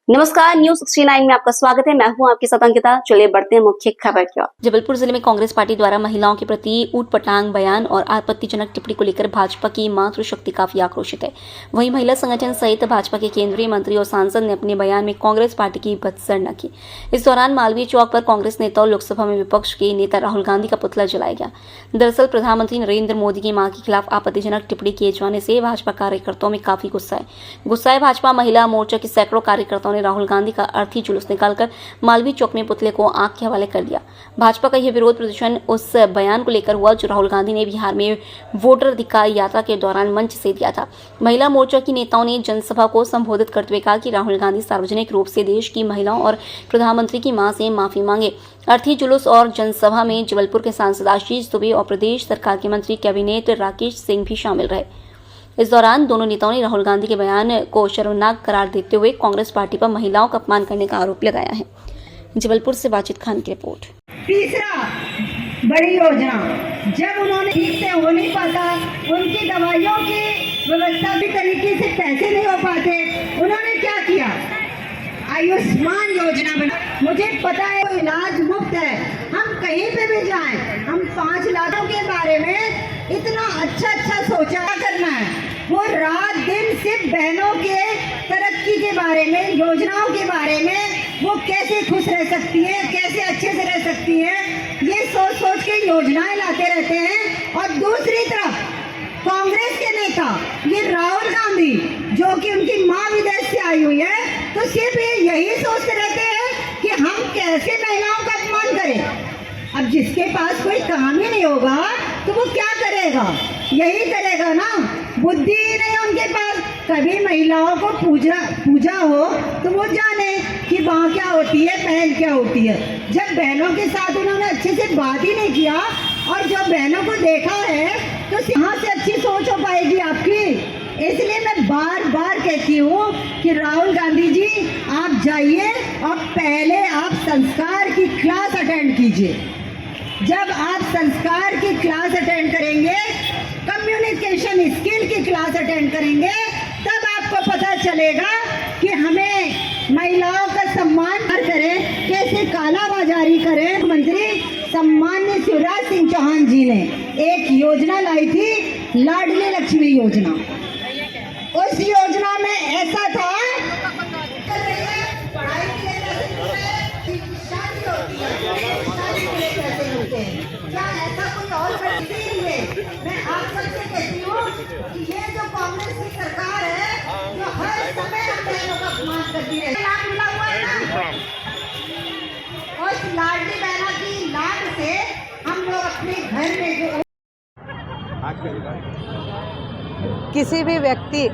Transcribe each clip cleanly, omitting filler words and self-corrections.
नमस्कार, न्यूज 69 में आपका स्वागत है। मैं हूं आपके साथ अंकिता। चलिए बढ़ते हैं मुख्य खबर की ओर। जबलपुर जिले में कांग्रेस पार्टी द्वारा महिलाओं के प्रति ऊटपटांग बयान और आपत्तिजनक टिप्पणी को लेकर भाजपा की मातृशक्ति काफी आक्रोशित है। वहीं महिला संगठन सहित भाजपा के केंद्रीय मंत्री और सांसद ने अपने बयान में कांग्रेस पार्टी की भत्सना की। इस दौरान मालवीय चौक पर कांग्रेस नेता और लोकसभा में विपक्ष के नेता राहुल गांधी का पुतला जलाया गया। दरअसल प्रधानमंत्री नरेंद्र मोदी की मां के खिलाफ आपत्तिजनक टिप्पणी किए जाने से भाजपा कार्यकर्ताओं में काफी गुस्सा है। भाजपा महिला मोर्चा के सैकड़ों कार्यकर्ताओं ने राहुल गांधी का अर्थी जुलूस निकालकर मालवीय चौक में पुतले को आग के हवाले कर दिया। भाजपा का यह विरोध प्रदर्शन उस बयान को लेकर हुआ जो राहुल गांधी ने बिहार में वोटर अधिकार यात्रा के दौरान मंच से दिया था। महिला मोर्चा की नेताओं ने जनसभा को संबोधित करते हुए कहा कि राहुल गांधी सार्वजनिक रूप से देश की महिलाओं और प्रधानमंत्री की मां से माफी मांगे। अर्थी जुलूस और जनसभा में जबलपुर के सांसद आशीष दुबे और प्रदेश सरकार के मंत्री कैबिनेट राकेश सिंह भी शामिल रहे। इस दौरान दोनों नेताओं ने राहुल गांधी के बयान को शर्मनाक करार देते हुए कांग्रेस पार्टी पर महिलाओं का अपमान करने का आरोप लगाया है। जबलपुर से बाजिद खान की रिपोर्ट। तीसरा बड़ी योजना, जब उन्होंने ठीक से हो नहीं पाता, उनकी दवाइयों की व्यवस्था भी तरीके से पैसे नहीं हो पाते, उन्होंने क्या किया? आयुष्मान योजना बना। मुझे पता है इलाज मुफ्त है, हम कहीं पे भी जाएं, हम 5 लाखों के बारे में इतना अच्छा सोचा करना है। वो रात दिन सिर्फ बहनों के तरक्की के बारे में, योजनाओं के बारे में, वो कैसे खुश रह सकती है, कैसे अच्छे से रह सकती है, ये सोच के योजनाएं लाते रहते हैं। और दूसरी तरफ कांग्रेस के नेता ये राहुल गांधी, जो कि उनकी मां विदेश से आई हुई है, तो सिर्फ यही सोचते रहते हैं कि हम कैसे महिलाओं का अपमान करें। अब जिसके पास कोई काम ही नहीं होगा तो वो क्या करेगा? यही करेगा ना। बुद्धि ही नहीं है उनके पास। कभी महिलाओं को पूजा हो तो वो जाने कि वहाँ क्या होती है, पहल क्या होती है। जब बहनों के साथ उन्होंने अच्छे से बात ही नहीं किया और जब बहनों को देखा है तो यहाँ से अच्छी सोच हो पाएगी आपकी। इसलिए मैं बार बार कहती हूँ कि राहुल गांधी जी, आप जाइए और पहले आप संस्कार की क्लास अटेंड कीजिए। जब आप संस्कार की क्लास अटेंड करेंगे, कम्युनिकेशन स्किल की क्लास अटेंड करेंगे, तब आपको पता चलेगा कि हमें महिलाओं का सम्मान करें, कैसे कालाबाजारी करें। मंत्री सम्मान्य शिवराज सिंह चौहान जी ने एक योजना लाई थी, लाडली लक्ष्मी योजना। उस योजना में ऐसा था, क्या ऐसा कोई और मैं आप सबसे कहती हूँ कि ये जो कांग्रेस की सरकार है, जो हर समय हम बहनों का अपमान करती है, लाभ मिला हुआ है ना। उस लाडली बहना की लाड से हम लोग अपने घर में किसी भी व्यक्ति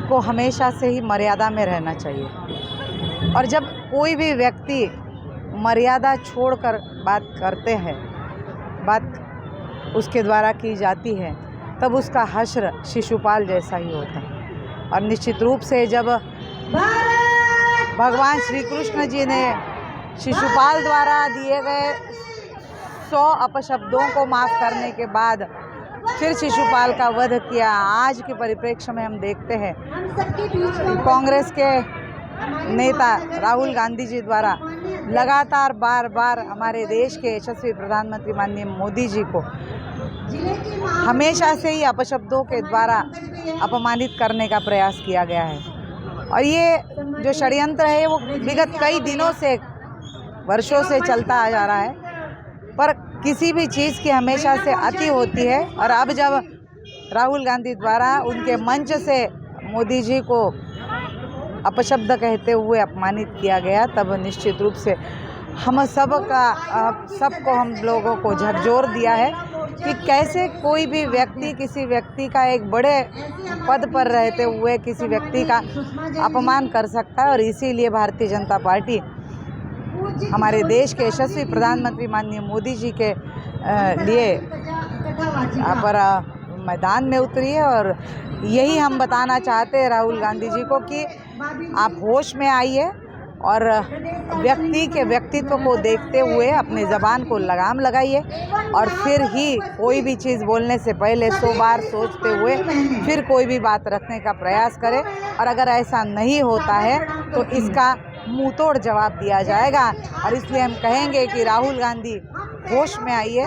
को हमेशा से ही मर्यादा में रहना चाहिए, और जब कोई भी व्यक्ति मर्यादा छोड़कर बात करते हैं, बात उसके द्वारा की जाती है, तब उसका हश्र शिशुपाल जैसा ही होता है। और निश्चित रूप से जब भगवान श्री कृष्ण जी ने शिशुपाल द्वारा दिए गए 100 अपशब्दों को माफ़ करने के बाद फिर शिशुपाल का वध किया, आज के परिप्रेक्ष्य में हम देखते हैं कांग्रेस के नेता राहुल गांधी जी द्वारा लगातार बार बार हमारे देश के यशस्वी प्रधानमंत्री माननीय मोदी जी को हमेशा से ही अपशब्दों के द्वारा अपमानित करने का प्रयास किया गया है। और ये जो षड्यंत्र है वो विगत कई दिनों से, वर्षों से चलता आ जा रहा है, पर किसी भी चीज़ की हमेशा से अति होती है। और अब जब राहुल गांधी द्वारा उनके मंच से मोदी जी को अपशब्द कहते हुए अपमानित किया गया, तब निश्चित रूप से हम सबको हम लोगों को झकझोर दिया है कि कैसे कोई भी व्यक्ति किसी व्यक्ति का एक बड़े पद पर रहते हुए किसी व्यक्ति का अपमान कर सकता है। और इसीलिए भारतीय जनता पार्टी हमारे देश के यशस्वी प्रधानमंत्री माननीय मोदी जी के लिए यहाँ पर मैदान में उतरी है। और यही हम बताना चाहते हैं राहुल गांधी जी को कि आप होश में आइए और व्यक्ति के व्यक्तित्व को देखते हुए अपने ज़बान को लगाम लगाइए, और फिर ही कोई भी चीज़ बोलने से पहले 100 बार सोचते हुए फिर कोई भी बात रखने का प्रयास करें। और अगर ऐसा नहीं होता है तो इसका मुंहतोड़ जवाब दिया जाएगा। और इसलिए हम कहेंगे कि राहुल गांधी होश में आइए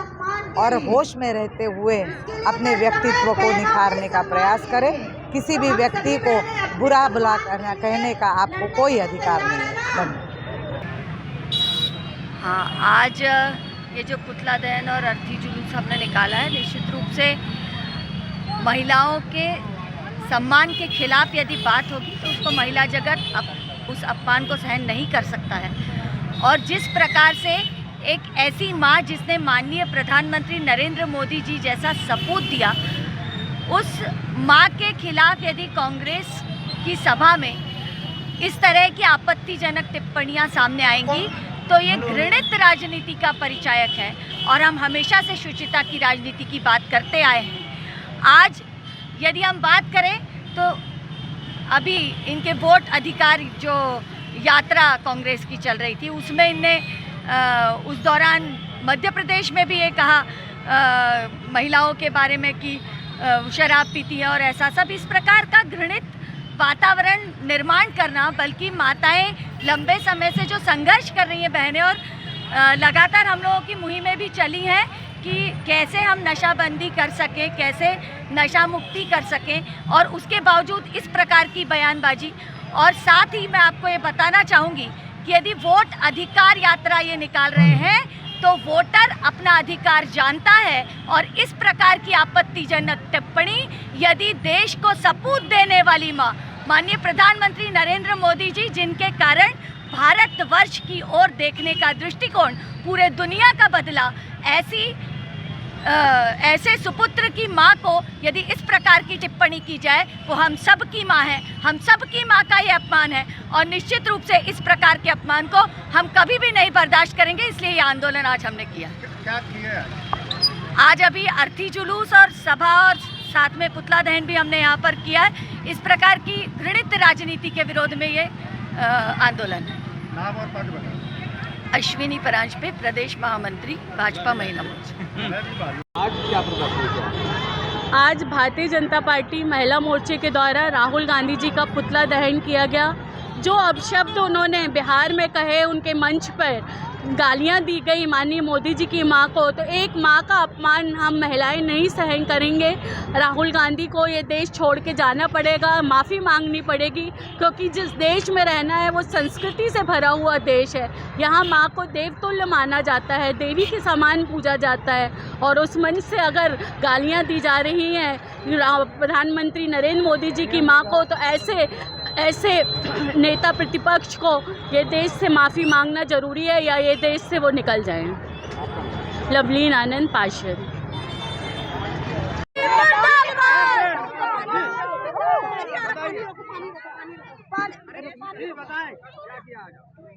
और होश में रहते हुए अपने व्यक्तित्व को निखारने का प्रयास करें। किसी भी व्यक्ति को बुरा भला कहने का आपको कोई अधिकार नहीं है। हाँ, आज ये जो पुतला दहन और अर्थी जुलूस हमने निकाला है, निश्चित रूप से महिलाओं के सम्मान के खिलाफ यदि बात होगी तो उसको महिला जगत उस अपमान को सहन नहीं कर सकता है। और जिस प्रकार से एक ऐसी माँ जिसने माननीय प्रधानमंत्री नरेंद्र मोदी जी जैसा सपूत दिया, उस माँ के खिलाफ यदि कांग्रेस की सभा में इस तरह की आपत्तिजनक टिप्पणियाँ सामने आएंगी तो ये घृणित राजनीति का परिचायक है। और हम हमेशा से शुचिता की राजनीति की बात करते आए हैं। आज यदि हम बात करें तो अभी इनके वोट अधिकार जो यात्रा कांग्रेस की चल रही थी, उसमें इनने उस दौरान मध्य प्रदेश में भी ये कहा महिलाओं के बारे में कि शराब पीती है और ऐसा सब। इस प्रकार का घृणित वातावरण निर्माण करना, बल्कि माताएं लंबे समय से जो संघर्ष कर रही हैं बहनें, और लगातार हम लोगों की मुहिमें भी चली हैं कि कैसे हम नशाबंदी कर सकें, कैसे नशा मुक्ति कर सकें, और उसके बावजूद इस प्रकार की बयानबाजी। और साथ ही मैं आपको ये बताना चाहूँगी कि यदि वोट अधिकार यात्रा ये निकाल रहे हैं तो वोटर अपना अधिकार जानता है। और इस प्रकार की आपत्तिजनक टिप्पणी यदि देश को सपूत देने वाली माँ माननीय प्रधानमंत्री नरेंद्र मोदी जी, जिनके कारण भारतवर्ष की ओर देखने का दृष्टिकोण पूरे दुनिया का बदला, ऐसे सुपुत्र की माँ को यदि इस प्रकार की टिप्पणी की जाए, वो हम सब की माँ है, हम सब की माँ का ये अपमान है। और निश्चित रूप से इस प्रकार के अपमान को हम कभी भी नहीं बर्दाश्त करेंगे। इसलिए ये आंदोलन आज हमने किया। क्या किया आज अभी अर्थी जुलूस और सभा और साथ में पुतला दहन भी हमने यहाँ पर किया है। इस प्रकार की घृणित राजनीति के विरोध में ये आंदोलन है। नाम और पद बताओ। अश्विनी परांजपे, प्रदेश महामंत्री, भाजपा महिला मोर्चा। आज क्या प्रदर्शन किया? आज भारतीय जनता पार्टी महिला मोर्चे के द्वारा राहुल गांधी जी का पुतला दहन किया गया। जो अपशब्द उन्होंने बिहार में कहे, उनके मंच पर गालियां दी गई माननीय मोदी जी की मां को, तो एक मां का अपमान हम महिलाएं नहीं सहन करेंगे। राहुल गांधी को ये देश छोड़ के जाना पड़ेगा, माफ़ी मांगनी पड़ेगी, क्योंकि जिस देश में रहना है वो संस्कृति से भरा हुआ देश है। यहाँ मां को देवतुल्य माना जाता है, देवी के समान पूजा जाता है। और उस मंच से अगर गालियाँ दी जा रही हैं प्रधानमंत्री नरेंद्र मोदी जी की मां को, तो ऐसे नेता प्रतिपक्ष को ये देश से माफ़ी मांगना ज़रूरी है, या ये देश से वो निकल जाएं। लवलीन आनंद, पार्षद।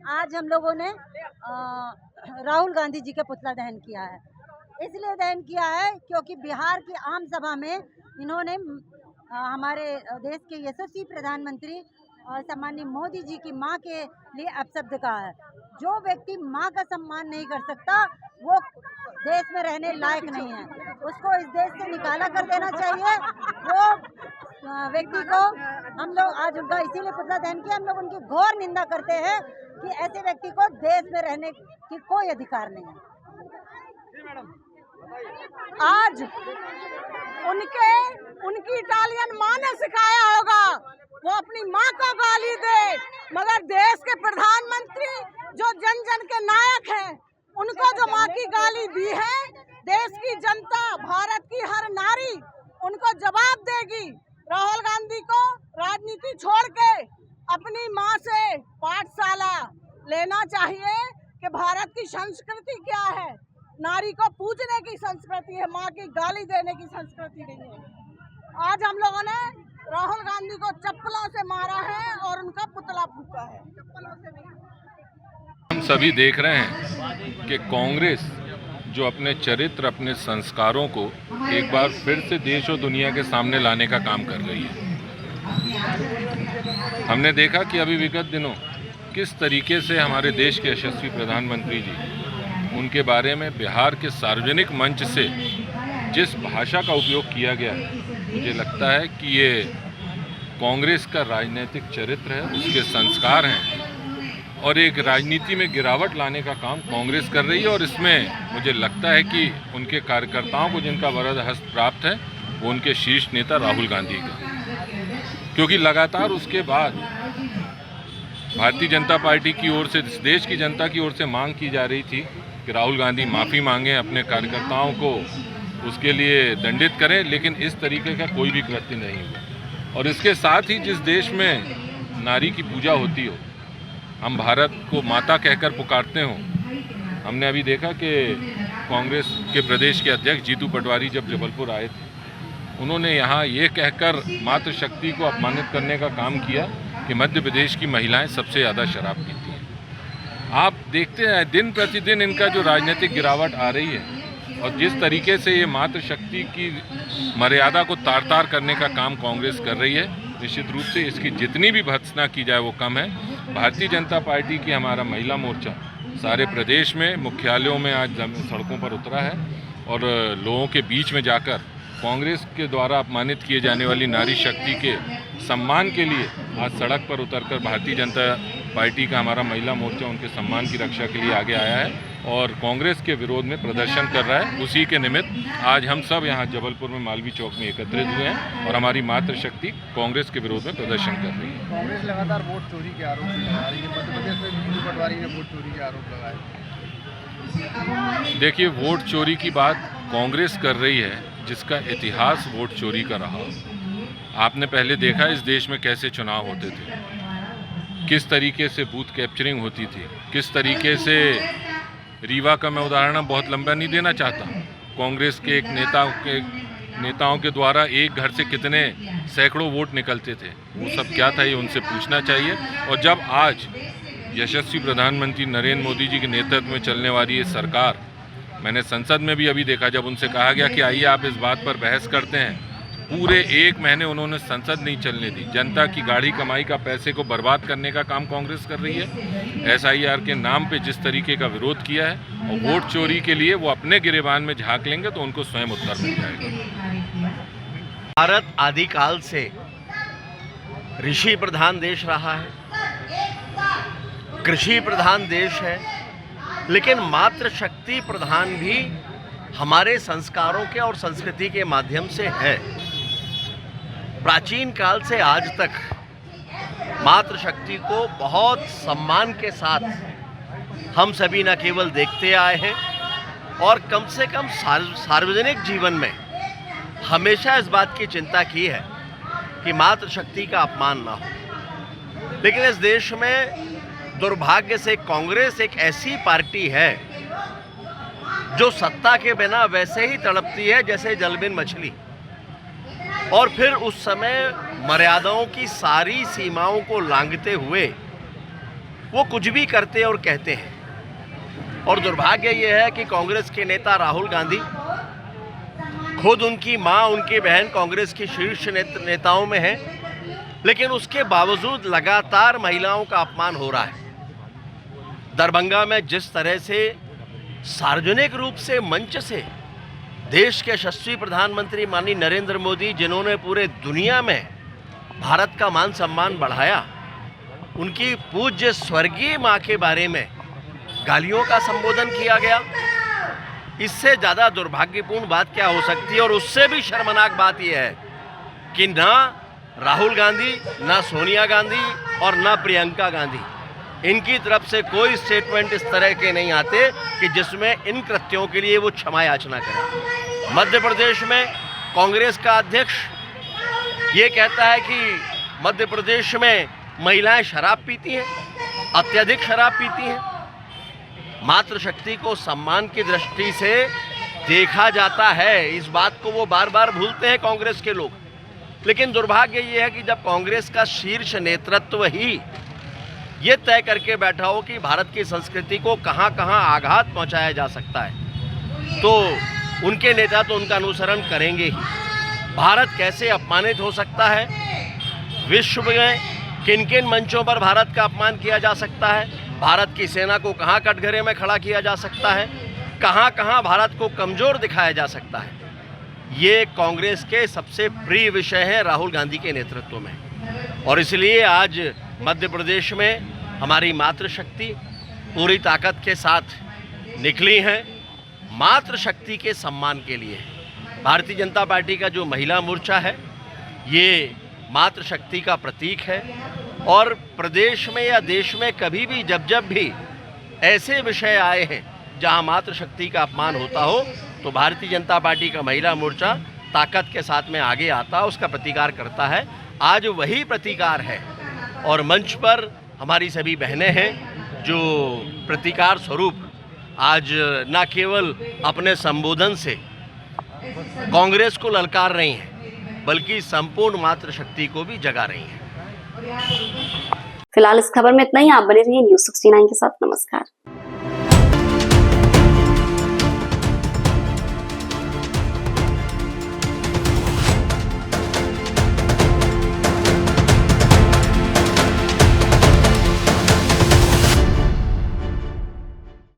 आज हम लोगों ने राहुल गांधी जी का पुतला दहन किया है। इसलिए दहन किया है क्योंकि बिहार की आम सभा में इन्होंने हमारे देश के यशस्वी प्रधानमंत्री और सम्माननीय मोदी जी की मां के लिए अपशब्द कहा है। जो व्यक्ति मां का सम्मान नहीं कर सकता वो देश में रहने लायक नहीं है, उसको इस देश से निकाला कर देना चाहिए। वो व्यक्ति को हम लोग आज उनका इसीलिए पुतला दहन किया। हम लोग उनकी घोर निंदा करते हैं कि ऐसे व्यक्ति को देश में रहने की कोई अधिकार नहीं है। आज उनकी इटालियन माँ ने सिखाया होगा वो अपनी माँ को गाली दे, मगर देश के प्रधानमंत्री जो जन जन के नायक हैं, उनको जो माँ की गाली दी है, देश की जनता, भारत की हर नारी उनको जवाब देगी। राहुल गांधी को राजनीति छोड़ के अपनी माँ से पाठशाला लेना चाहिए कि भारत की संस्कृति क्या है। नारी को पूजने की संस्कृति है, माँ की गाली देने की संस्कृति नहीं है। आज हम लोगों ने राहुल गांधी को चप्पलों से मारा है और उनका पुतला फूंका है। हम सभी देख रहे हैं कि कांग्रेस जो अपने चरित्र, अपने संस्कारों को एक बार फिर से देश और दुनिया के सामने लाने का काम कर रही है। हमने देखा कि अभी विगत दिनों किस तरीके से हमारे देश के यशस्वी प्रधानमंत्री जी, उनके बारे में बिहार के सार्वजनिक मंच से जिस भाषा का उपयोग किया गया, मुझे लगता है कि ये कांग्रेस का राजनीतिक चरित्र है, उसके संस्कार हैं। और एक राजनीति में गिरावट लाने का काम कांग्रेस कर रही है। और इसमें मुझे लगता है कि उनके कार्यकर्ताओं को जिनका वरद हस्त प्राप्त है वो उनके शीर्ष नेता राहुल गांधी का, क्योंकि लगातार उसके बाद भारतीय जनता पार्टी की ओर से, देश की जनता की ओर से मांग की जा रही थी कि राहुल गांधी माफ़ी मांगें, अपने कार्यकर्ताओं को उसके लिए दंडित करें, लेकिन इस तरीके का कोई भी कृत्य नहीं हुआ। और इसके साथ ही जिस देश में नारी की पूजा होती हो, हम भारत को माता कहकर पुकारते हों, हमने अभी देखा कि कांग्रेस के प्रदेश के अध्यक्ष जीतू पटवारी जब जबलपुर आए थे, उन्होंने यहाँ ये कहकर मातृशक्ति को अपमानित करने का काम किया कि मध्य प्रदेश की महिलाएं सबसे ज़्यादा शराब पीती हैं। आप देखते हैं दिन प्रतिदिन इनका जो राजनीतिक गिरावट आ रही है और जिस तरीके से ये मातृशक्ति की मर्यादा को तार तार करने का काम कांग्रेस कर रही है, निश्चित रूप से इसकी जितनी भी भर्त्सना की जाए वो कम है। भारतीय जनता पार्टी की हमारा महिला मोर्चा सारे प्रदेश में मुख्यालयों में आज सड़कों पर उतरा है और लोगों के बीच में जाकर कांग्रेस के द्वारा अपमानित किए जाने वाली नारी शक्ति के सम्मान के लिए आज सड़क पर उतरकर भारतीय जनता पार्टी का हमारा महिला मोर्चा उनके सम्मान की रक्षा के लिए आगे आया है और कांग्रेस के विरोध में प्रदर्शन कर रहा है। उसी के निमित्त आज हम सब यहाँ जबलपुर में मालवीय चौक में एकत्रित हुए हैं और हमारी मातृशक्ति कांग्रेस के विरोध में प्रदर्शन कर रही है। कांग्रेस लगातार वोट चोरी के आरोप लगा रही है। मध्य प्रदेश में जीतू पटवारी ने वोट चोरी के आरोप लगाए। देखिए, वोट चोरी की बात कांग्रेस कर रही है जिसका इतिहास वोट चोरी का रहा। आपने पहले देखा इस देश में कैसे चुनाव होते थे, किस तरीके से बूथ कैप्चरिंग होती थी, किस तरीके से रीवा का मैं उदाहरण बहुत लंबा नहीं देना चाहता, कांग्रेस के एक नेताओं के द्वारा एक घर से कितने सैकड़ों वोट निकलते थे, वो सब क्या था ये उनसे पूछना चाहिए। और जब आज यशस्वी प्रधानमंत्री नरेंद्र मोदी जी के नेतृत्व में चलने वाली ये सरकार, मैंने संसद में भी अभी देखा जब उनसे कहा गया कि आइए आप इस बात पर बहस करते हैं, पूरे 1 महीने उन्होंने संसद नहीं चलने दी। जनता की गाढ़ी कमाई का पैसे को बर्बाद करने का काम कांग्रेस कर रही है। SIR के नाम पे जिस तरीके का विरोध किया है और वोट चोरी के लिए वो अपने गिरेबान में झांक लेंगे तो उनको स्वयं उत्तर मिल जाएगा। भारत आदिकाल से ऋषि प्रधान देश रहा है, कृषि प्रधान देश है, लेकिन मातृशक्ति प्रधान भी हमारे संस्कारों के और संस्कृति के माध्यम से है। प्राचीन काल से आज तक मातृशक्ति को बहुत सम्मान के साथ हम सभी न केवल देखते आए हैं और कम से कम सार्वजनिक जीवन में हमेशा इस बात की चिंता की है कि मातृशक्ति का अपमान ना हो। लेकिन इस देश में दुर्भाग्य से कांग्रेस एक ऐसी पार्टी है जो सत्ता के बिना वैसे ही तड़पती है जैसे जलबिन मछली, और फिर उस समय मर्यादाओं की सारी सीमाओं को लांघते हुए वो कुछ भी करते और कहते हैं। और दुर्भाग्य ये है कि कांग्रेस के नेता राहुल गांधी, खुद उनकी मां, उनकी बहन कांग्रेस की शीर्ष नेताओं में है, लेकिन उसके बावजूद लगातार महिलाओं का अपमान हो रहा है। दरभंगा में जिस तरह से सार्वजनिक रूप से मंच से देश के यशस्वी प्रधानमंत्री माननीय नरेंद्र मोदी, जिन्होंने पूरे दुनिया में भारत का मान सम्मान बढ़ाया, उनकी पूज्य स्वर्गीय मां के बारे में गालियों का संबोधन किया गया। इससे ज़्यादा दुर्भाग्यपूर्ण बात क्या हो सकती है। और उससे भी शर्मनाक बात यह है कि ना राहुल गांधी, ना सोनिया गांधी और ना प्रियंका गांधी, इनकी तरफ से कोई स्टेटमेंट इस तरह के नहीं आते कि जिसमें इन कृत्यों के लिए वो क्षमा याचना करें। मध्य प्रदेश में कांग्रेस का अध्यक्ष ये कहता है कि मध्य प्रदेश में महिलाएं शराब पीती हैं, अत्यधिक शराब पीती हैं। मातृशक्ति को सम्मान की दृष्टि से देखा जाता है, इस बात को वो बार बार भूलते हैं कांग्रेस के लोग। लेकिन दुर्भाग्य ये है कि जब कांग्रेस का शीर्ष नेतृत्व ही ये तय करके बैठा हो कि भारत की संस्कृति को कहां कहां आघात पहुंचाया जा सकता है, तो उनके नेता तो उनका अनुसरण करेंगे ही। भारत कैसे अपमानित हो सकता है, विश्व में किन किन मंचों पर भारत का अपमान किया जा सकता है, भारत की सेना को कहां कटघरे में खड़ा किया जा सकता है, कहां कहां भारत को कमज़ोर दिखाया जा सकता है, ये कांग्रेस के सबसे प्रिय विषय हैं राहुल गांधी के नेतृत्व में। और इसलिए आज मध्य प्रदेश में हमारी मातृशक्ति पूरी ताकत के साथ निकली हैं मातृशक्ति के सम्मान के लिए। भारतीय जनता पार्टी का जो महिला मोर्चा है ये मातृशक्ति का प्रतीक है और प्रदेश में या देश में कभी भी जब भी ऐसे विषय आए हैं जहां मातृशक्ति का अपमान होता हो तो भारतीय जनता पार्टी का महिला मोर्चा ताकत के साथ में आगे आता, उसका प्रतिकार करता है। आज वही प्रतिकार है और मंच पर हमारी सभी बहनें हैं जो प्रतिकार स्वरूप आज न केवल अपने संबोधन से कांग्रेस को ललकार रही हैं बल्कि संपूर्ण मातृशक्ति को भी जगा रही हैं। फिलहाल इस खबर में इतना ही। आप बने रहिए News 69 के साथ। नमस्कार।